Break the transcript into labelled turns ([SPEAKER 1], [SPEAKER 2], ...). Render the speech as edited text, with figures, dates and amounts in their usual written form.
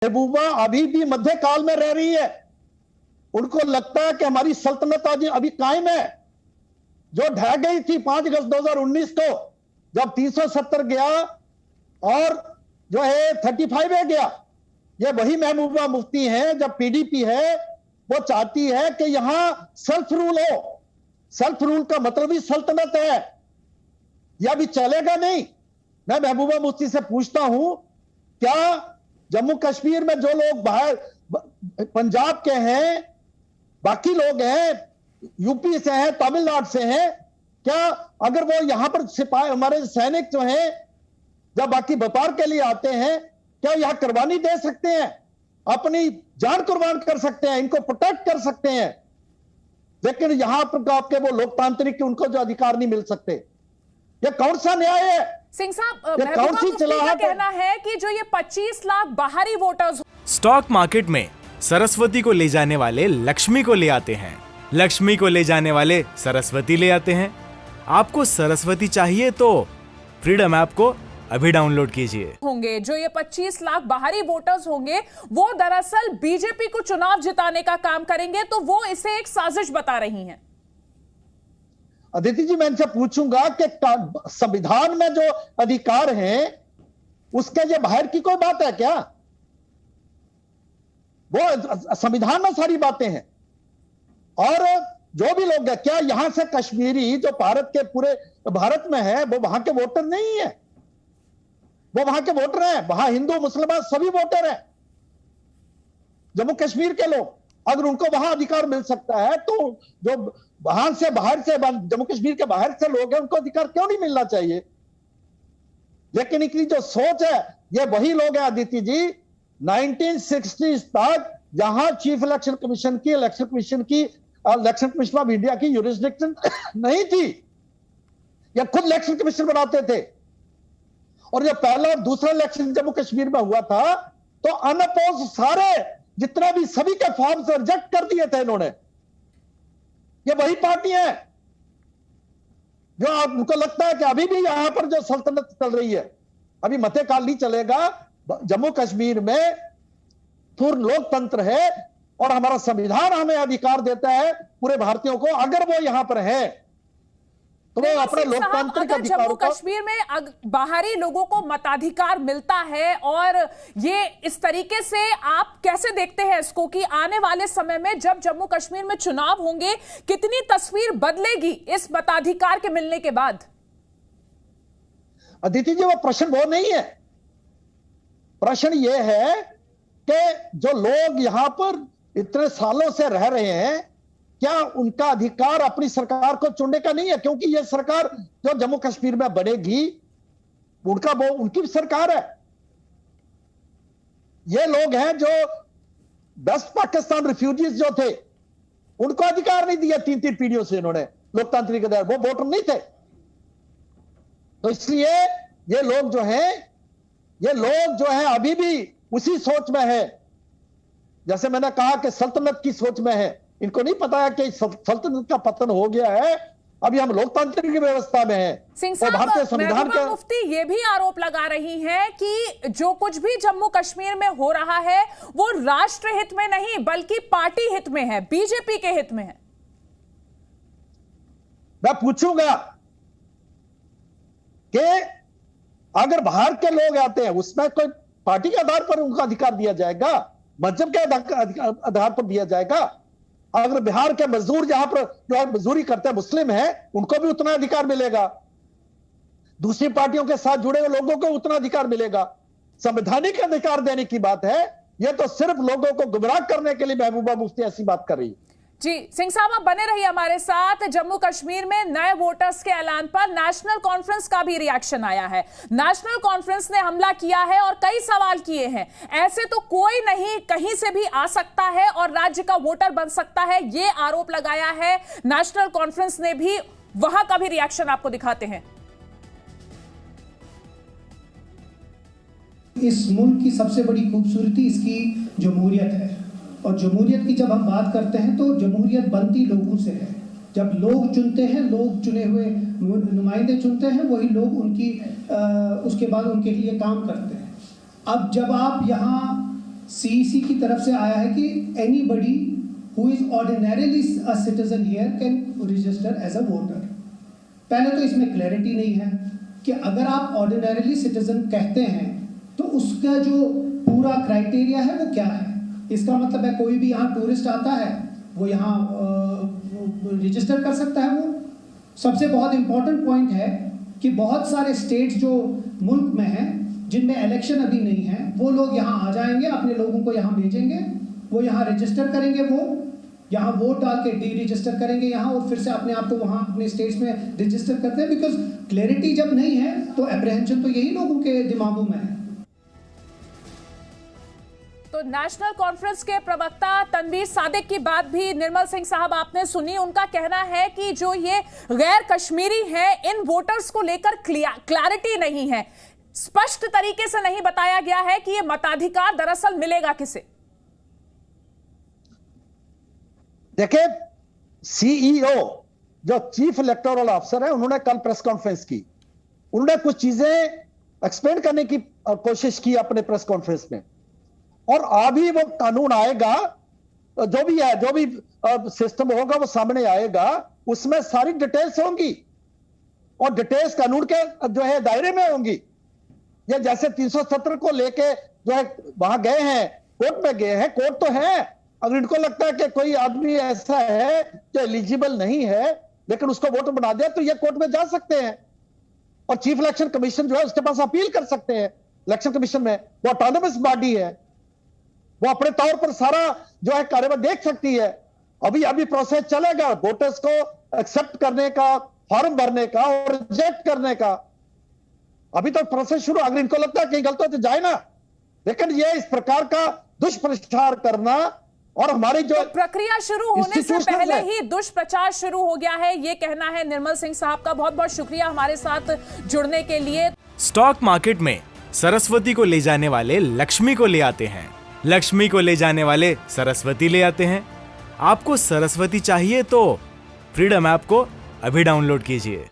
[SPEAKER 1] महबूबा अभी भी मध्यकाल में रह रही है। उनको लगता है कि हमारी सल्तनत अभी कायम है, जो ढह गई थी 5 अगस्त 2019 को जब 370 गया और जो है 35 है गया। ये वही महबूबा मुफ्ती हैं। जब पीडीपी है वो चाहती है कि यहां सेल्फ रूल हो। सेल्फ रूल का मतलब ही सल्तनत है। यह भी चलेगा नहीं। मैं महबूबा मुफ्ती से पूछता हूं, क्या जम्मू कश्मीर में जो लोग बाहर पंजाब के हैं, बाकी लोग हैं, यूपी से हैं, तमिलनाडु से हैं, क्या अगर वो यहां पर सिपाही हमारे सैनिक जो हैं जब बाकी व्यापार के लिए आते हैं, क्या यहां कुर्बानी दे सकते हैं, अपनी जान कुर्बान कर सकते हैं, इनको प्रोटेक्ट कर सकते हैं? लेकिन यहां पर आपके वो लोकतांत्रिक उनको जो अधिकार नहीं मिल सकते। ये कौन सा न्याय है?
[SPEAKER 2] सिंह साहब, महबूबा मुफ्ती का कहना है कि जो ये 25 लाख बाहरी वोटर्स।
[SPEAKER 3] स्टॉक मार्केट में सरस्वती को ले जाने वाले लक्ष्मी को ले आते हैं, लक्ष्मी को ले जाने वाले सरस्वती ले आते हैं। आपको सरस्वती चाहिए तो फ्रीडम ऐप को अभी डाउनलोड कीजिए।
[SPEAKER 2] होंगे जो ये 25 लाख बाहरी वोटर्स होंगे वो दरअसल बीजेपी को चुनाव जिताने का काम करेंगे, तो वो इसे एक साजिश बता रही हैं।
[SPEAKER 1] अदिति जी, मैं इनसे पूछूंगा कि संविधान में जो अधिकार हैं उसके ये बाहर की कोई बात है क्या? वो संविधान में सारी बातें हैं। और जो भी लोग हैं, क्या यहां से कश्मीरी जो भारत के पूरे भारत में है वो वहां के वोटर नहीं है? वो वहां के वोटर हैं। वहां हिंदू मुसलमान सभी वोटर हैं। जम्मू कश्मीर के लोग, अगर उनको वहां अधिकार मिल सकता है तो जो वहां से बाहर से जम्मू कश्मीर के बाहर से लोग हैं उनको अधिकार क्यों नहीं मिलना चाहिए? लेकिन इनकी जो सोच है, ये वही लोग हैं अदिति जी 1960s तक जहां चीफ इलेक्शन कमीशन की इलेक्शन कमीशन ऑफ इंडिया की यूरिसडिक्शन नहीं थी। ये खुद इलेक्शन कमीशन बनाते थे। और जब पहला और दूसरा इलेक्शन जम्मू कश्मीर में हुआ था तो अनअपोज सारे जितने भी सभी के फॉर्म्स रिजेक्ट कर दिए थे इन्होंने। ये वही पार्टी है जो उनको लगता है कि अभी भी यहां पर जो सल्तनत चल रही है, अभी मध्यकाल नहीं चलेगा। जम्मू कश्मीर में पूर्ण लोकतंत्र है और हमारा संविधान हमें अधिकार देता है पूरे भारतीयों को, अगर वो यहां पर है तो वो अपने लोकतांत्रिक अधिकारों
[SPEAKER 2] जम्मू कश्मीर में बाहरी लोगों को मताधिकार मिलता है, और ये इस तरीके से आप कैसे देखते हैं इसको कि आने वाले समय में जब जम्मू कश्मीर में चुनाव होंगे कितनी तस्वीर बदलेगी इस मताधिकार के मिलने के बाद?
[SPEAKER 1] अदिति जी, वो प्रश्न वो नहीं है। प्रश्न ये है कि जो लोग यहां पर इतने सालों से रह रहे हैं, क्या उनका अधिकार अपनी सरकार को चुनने का नहीं है? क्योंकि यह सरकार जो जम्मू कश्मीर में बनेगी उनकी सरकार है। ये लोग हैं जो वेस्ट पाकिस्तान रिफ्यूजीज जो थे उनको अधिकार नहीं दिया 3-3 पीढ़ियों से इन्होंने लोकतांत्रिक अधिकार, वो वोटर नहीं थे। तो इसलिए ये लोग जो हैं अभी भी उसी सोच में है, जैसे मैंने कहा कि सल्तनत की सोच में है। इनको नहीं पता है कि सल्तनत का पतन हो गया है, अभी हम लोकतांत्रिक व्यवस्था में हैं।
[SPEAKER 2] सिंह साहब,
[SPEAKER 1] भारतीय संविधान के
[SPEAKER 2] मुफ्ती ये भी आरोप लगा रही हैं कि जो कुछ भी जम्मू कश्मीर में हो रहा है वो राष्ट्र हित में नहीं बल्कि पार्टी हित में है, बीजेपी के हित में है।
[SPEAKER 1] मैं पूछूंगा कि अगर बाहर के लोग आते हैं उसमें कोई पार्टी के आधार पर उनका अधिकार दिया जाएगा, मजहब के आधार पर दिया जाएगा? अगर बिहार के मजदूर जहां पर जो मजदूरी करते हैं मुस्लिम हैं, उनको भी उतना अधिकार मिलेगा। दूसरी पार्टियों के साथ जुड़े हुए लोगों को उतना अधिकार मिलेगा। संवैधानिक अधिकार देने की बात है। यह तो सिर्फ लोगों को गुमराह करने के लिए महबूबा मुफ्ती ऐसी बात कर रही है।
[SPEAKER 2] जी सिंह साहब, आप बने रहिए हमारे साथ। जम्मू कश्मीर में नए वोटर्स के ऐलान पर नेशनल कॉन्फ्रेंस का भी रिएक्शन आया है। नेशनल कॉन्फ्रेंस ने हमला किया है और कई सवाल किए हैं। ऐसे तो कोई नहीं कहीं से भी आ सकता है और राज्य का वोटर बन सकता है, ये आरोप लगाया है नेशनल कॉन्फ्रेंस ने भी। वहां का भी रिएक्शन आपको दिखाते हैं।
[SPEAKER 4] इस मुल्क की सबसे बड़ी खूबसूरती इसकी जमहूरियत है, और जमहूरियत की जब हम बात करते हैं तो जमहूरियत बनती लोगों से है। जब लोग चुनते हैं, लोग चुने हुए नुमाइंदे चुनते हैं, वही लोग उसके बाद उनके लिए काम करते हैं। अब जब आप यहाँ CEC की तरफ से आया है कि anybody who is ordinarily a citizen here can register as a voter. पहले तो इसमें क्लैरिटी नहीं है कि अगर आप ऑर्डिनरीली सिटीजन कहते हैं तो उसका जो पूरा क्राइटेरिया है वो क्या है। इसका मतलब है कोई भी यहाँ टूरिस्ट आता है वो यहाँ रजिस्टर कर सकता है। वो सबसे बहुत इंपॉर्टेंट पॉइंट है कि बहुत सारे स्टेट्स जो मुल्क में हैं जिनमें इलेक्शन अभी नहीं है, वो लोग यहाँ आ जाएंगे, अपने लोगों को यहाँ भेजेंगे, वो यहाँ रजिस्टर करेंगे, वो यहाँ वोट डाल के डी रजिस्टर करेंगे यहाँ, और फिर से अपने आप को वहाँ अपने स्टेट्स में रजिस्टर करते हैं। बिकॉज क्लैरिटी जब नहीं है तो अप्रहेंशन तो यही लोगों के दिमागों में है।
[SPEAKER 2] तो नेशनल कॉन्फ्रेंस के प्रवक्ता तनवीर सादिक की बात भी निर्मल सिंह साहब आपने सुनी। उनका कहना है कि जो ये गैर कश्मीरी है इन वोटर्स को लेकर क्लैरिटी नहीं है, स्पष्ट तरीके से नहीं बताया गया है कि ये मताधिकार दरअसल मिलेगा किसे।
[SPEAKER 1] देखिए, CEO जो चीफ इलेक्टोरल ऑफिसर है, उन्होंने कल प्रेस कॉन्फ्रेंस की, उन्होंने कुछ चीजें एक्सप्लेन करने की कोशिश की अपने प्रेस कॉन्फ्रेंस में, और अभी वो कानून आएगा, जो भी है, जो भी सिस्टम होगा वो सामने आएगा, उसमें सारी डिटेल्स होंगी और डिटेल्स कानून के जो है दायरे में होंगी। ये जैसे 370 को लेके जो है वहां गए हैं, कोर्ट में गए हैं, कोर्ट तो है, अगर इनको लगता है कि कोई आदमी ऐसा है जो एलिजिबल नहीं है लेकिन उसको वोटर बना दिया तो ये कोर्ट में जा सकते हैं, और चीफ इलेक्शन कमीशन जो है उसके पास अपील कर सकते हैं। इलेक्शन कमीशन में वो ऑटोनोमस बॉडी है, वो अपने तौर पर सारा जो है कार्यवाही देख सकती है। अभी प्रोसेस चलेगा वोटर्स को एक्सेप्ट करने का, फॉर्म भरने का और रिजेक्ट करने का, अभी तो प्रोसेस शुरू। अगर इनको लगता है कहीं गलत हो तो जाए ना, लेकिन ये इस प्रकार का दुष्प्रचार करना और हमारी जो
[SPEAKER 2] प्रक्रिया शुरू होने से पहले ही दुष्प्रचार शुरू हो गया है, ये कहना है निर्मल सिंह साहब का। बहुत बहुत शुक्रिया हमारे साथ जुड़ने के लिए।
[SPEAKER 3] स्टॉक मार्केट में सरस्वती को ले जाने वाले लक्ष्मी को ले आते हैं, लक्ष्मी को ले जाने वाले सरस्वती ले आते हैं। आपको सरस्वती चाहिए तो फ्रीडम ऐप को अभी डाउनलोड कीजिए।